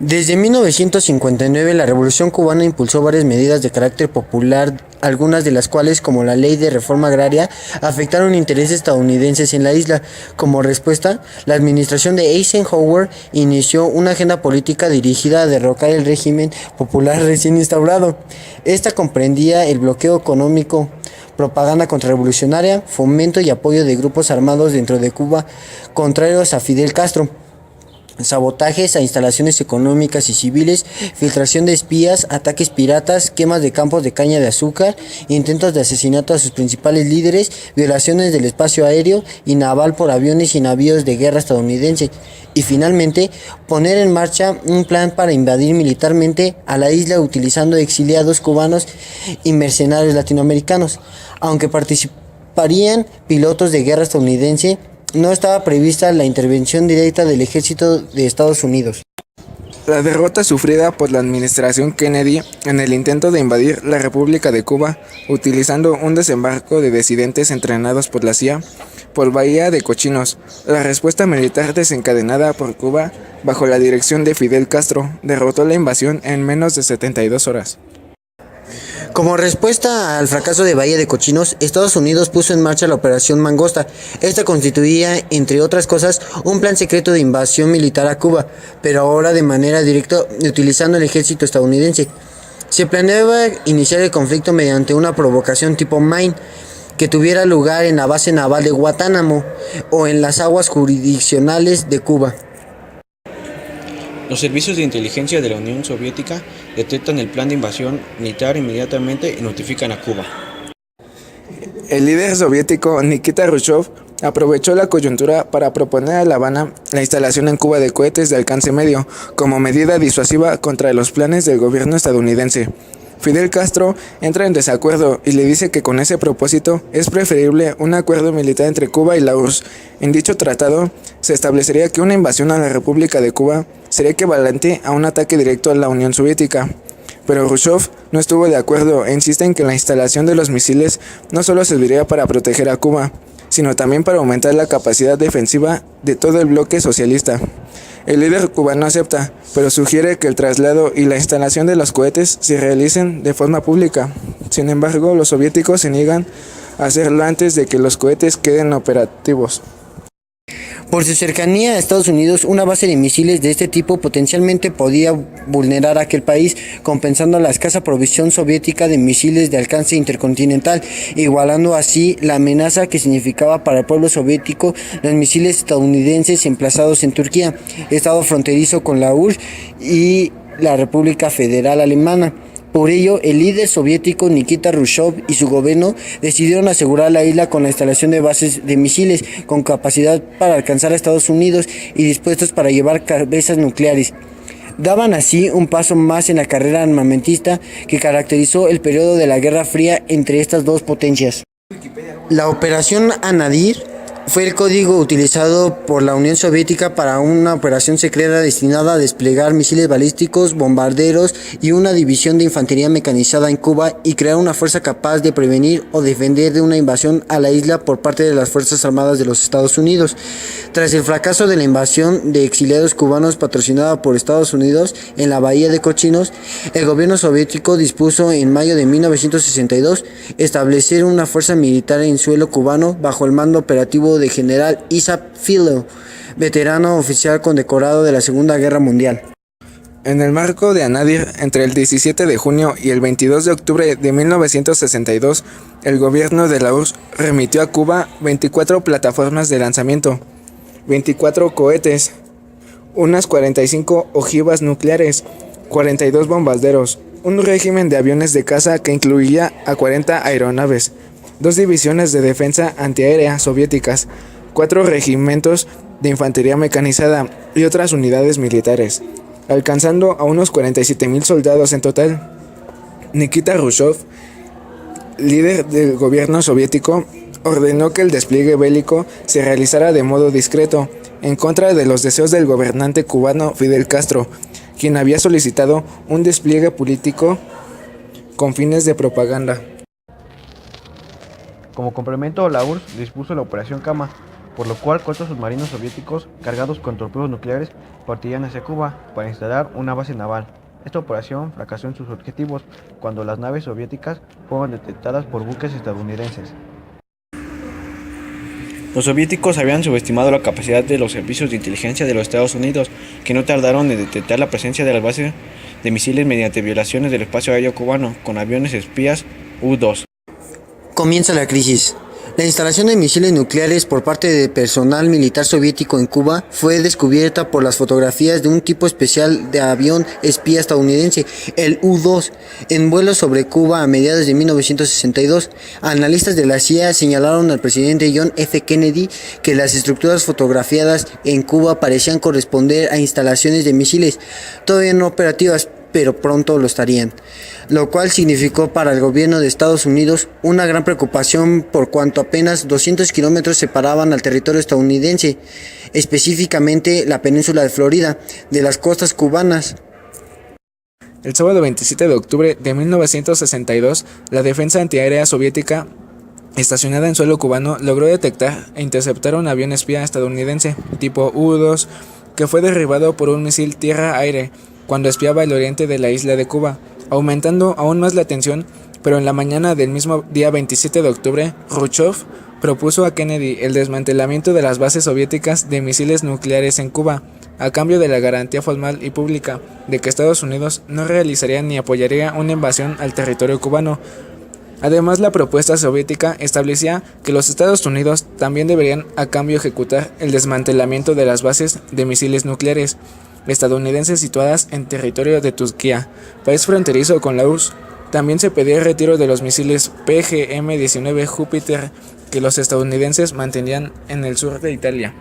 Desde 1959, la Revolución cubana impulsó varias medidas de carácter popular, algunas de las cuales, como la Ley de Reforma Agraria, afectaron intereses estadounidenses en la isla. Como respuesta, la administración de Eisenhower inició una agenda política dirigida a derrocar el régimen popular recién instaurado. Esta comprendía el bloqueo económico, propaganda contrarrevolucionaria, fomento y apoyo de grupos armados dentro de Cuba contrarios a Fidel Castro, sabotajes a instalaciones económicas y civiles, filtración de espías, ataques piratas, quemas de campos de caña de azúcar, intentos de asesinato a sus principales líderes, violaciones del espacio aéreo y naval por aviones y navíos de guerra estadounidenses, y finalmente poner en marcha un plan para invadir militarmente a la isla utilizando exiliados cubanos y mercenarios latinoamericanos. Aunque participarían pilotos de guerra estadounidense, no estaba prevista la intervención directa del ejército de Estados Unidos. La derrota sufrida por la administración Kennedy en el intento de invadir la República de Cuba, utilizando un desembarco de disidentes entrenados por la CIA por Bahía de Cochinos. La respuesta militar desencadenada por Cuba, bajo la dirección de Fidel Castro, derrotó la invasión en menos de 72 horas. Como respuesta al fracaso de Bahía de Cochinos, Estados Unidos puso en marcha la Operación Mangosta. Esta constituía, entre otras cosas, un plan secreto de invasión militar a Cuba, pero ahora de manera directa utilizando el ejército estadounidense. Se planeaba iniciar el conflicto mediante una provocación tipo Maine, que tuviera lugar en la base naval de Guantánamo o en las aguas jurisdiccionales de Cuba. Los servicios de inteligencia de la Unión Soviética detectan el plan de invasión militar inmediatamente y notifican a Cuba. El líder soviético Nikita Jrushchov aprovechó la coyuntura para proponer a La Habana la instalación en Cuba de cohetes de alcance medio como medida disuasiva contra los planes del gobierno estadounidense. Fidel Castro entra en desacuerdo y le dice que con ese propósito es preferible un acuerdo militar entre Cuba y la URSS. En dicho tratado se establecería que una invasión a la República de Cuba sería equivalente a un ataque directo a la Unión Soviética. Pero Jrushchov no estuvo de acuerdo e insiste en que la instalación de los misiles no solo serviría para proteger a Cuba, sino también para aumentar la capacidad defensiva de todo el bloque socialista. El líder cubano acepta, pero sugiere que el traslado y la instalación de los cohetes se realicen de forma pública. Sin embargo, los soviéticos se niegan a hacerlo antes de que los cohetes queden operativos. Por su cercanía a Estados Unidos, una base de misiles de este tipo potencialmente podía vulnerar a aquel país, compensando la escasa provisión soviética de misiles de alcance intercontinental, igualando así la amenaza que significaba para el pueblo soviético los misiles estadounidenses emplazados en Turquía, estado fronterizo con la URSS y la República Federal Alemana. Por ello, el líder soviético Nikita Jrushchov y su gobierno decidieron asegurar la isla con la instalación de bases de misiles con capacidad para alcanzar a Estados Unidos y dispuestos para llevar cabezas nucleares. Daban así un paso más en la carrera armamentista que caracterizó el periodo de la Guerra Fría entre estas dos potencias. La Operación Anadir fue el código utilizado por la Unión Soviética para una operación secreta destinada a desplegar misiles balísticos, bombarderos y una división de infantería mecanizada en Cuba y crear una fuerza capaz de prevenir o defender de una invasión a la isla por parte de las Fuerzas Armadas de los Estados Unidos. Tras el fracaso de la invasión de exiliados cubanos patrocinada por Estados Unidos en la Bahía de Cochinos, el gobierno soviético dispuso en mayo de 1962 establecer una fuerza militar en suelo cubano bajo el mando operativo de general Isaac Filo, veterano oficial condecorado de la Segunda Guerra Mundial. En el marco de Anadir, entre el 17 de junio y el 22 de octubre de 1962, el gobierno de la URSS remitió a Cuba 24 plataformas de lanzamiento, 24 cohetes, unas 45 ojivas nucleares, 42 bombarderos, un régimen de aviones de caza que incluía a 40 aeronaves, 2 divisiones de defensa antiaérea soviéticas, 4 regimientos de infantería mecanizada y otras unidades militares, alcanzando a unos 47,000 soldados en total. Nikita Jrushchov, líder del gobierno soviético, ordenó que el despliegue bélico se realizara de modo discreto, en contra de los deseos del gobernante cubano Fidel Castro, quien había solicitado un despliegue político con fines de propaganda. Como complemento, la URSS dispuso la Operación Kama, por lo cual 4 submarinos soviéticos cargados con torpedos nucleares partirían hacia Cuba para instalar una base naval. Esta operación fracasó en sus objetivos cuando las naves soviéticas fueron detectadas por buques estadounidenses. Los soviéticos habían subestimado la capacidad de los servicios de inteligencia de los Estados Unidos, que no tardaron en detectar la presencia de las bases de misiles mediante violaciones del espacio aéreo cubano con aviones espías U-2. Comienza la crisis. La instalación de misiles nucleares por parte de personal militar soviético en Cuba fue descubierta por las fotografías de un tipo especial de avión espía estadounidense, el U-2, en vuelo sobre Cuba a mediados de 1962. Analistas de la CIA señalaron al presidente John F. Kennedy que las estructuras fotografiadas en Cuba parecían corresponder a instalaciones de misiles, todavía no operativas, pero pronto lo estarían, lo cual significó para el gobierno de Estados Unidos una gran preocupación por cuanto apenas 200 kilómetros separaban al territorio estadounidense, específicamente la península de Florida, de las costas cubanas. El sábado 27 de octubre de 1962, la defensa antiaérea soviética estacionada en suelo cubano logró detectar e interceptar un avión espía estadounidense tipo U-2 que fue derribado por un misil tierra-aire cuando espiaba el oriente de la isla de Cuba, aumentando aún más la tensión, pero en la mañana del mismo día 27 de octubre, Khrushchev propuso a Kennedy el desmantelamiento de las bases soviéticas de misiles nucleares en Cuba, a cambio de la garantía formal y pública de que Estados Unidos no realizaría ni apoyaría una invasión al territorio cubano. Además, la propuesta soviética establecía que los Estados Unidos también deberían a cambio ejecutar el desmantelamiento de las bases de misiles nucleares estadounidenses situadas en territorio de Turquía, país fronterizo con la URSS. También se pedía el retiro de los misiles PGM-19 Júpiter que los estadounidenses mantenían en el sur de Italia.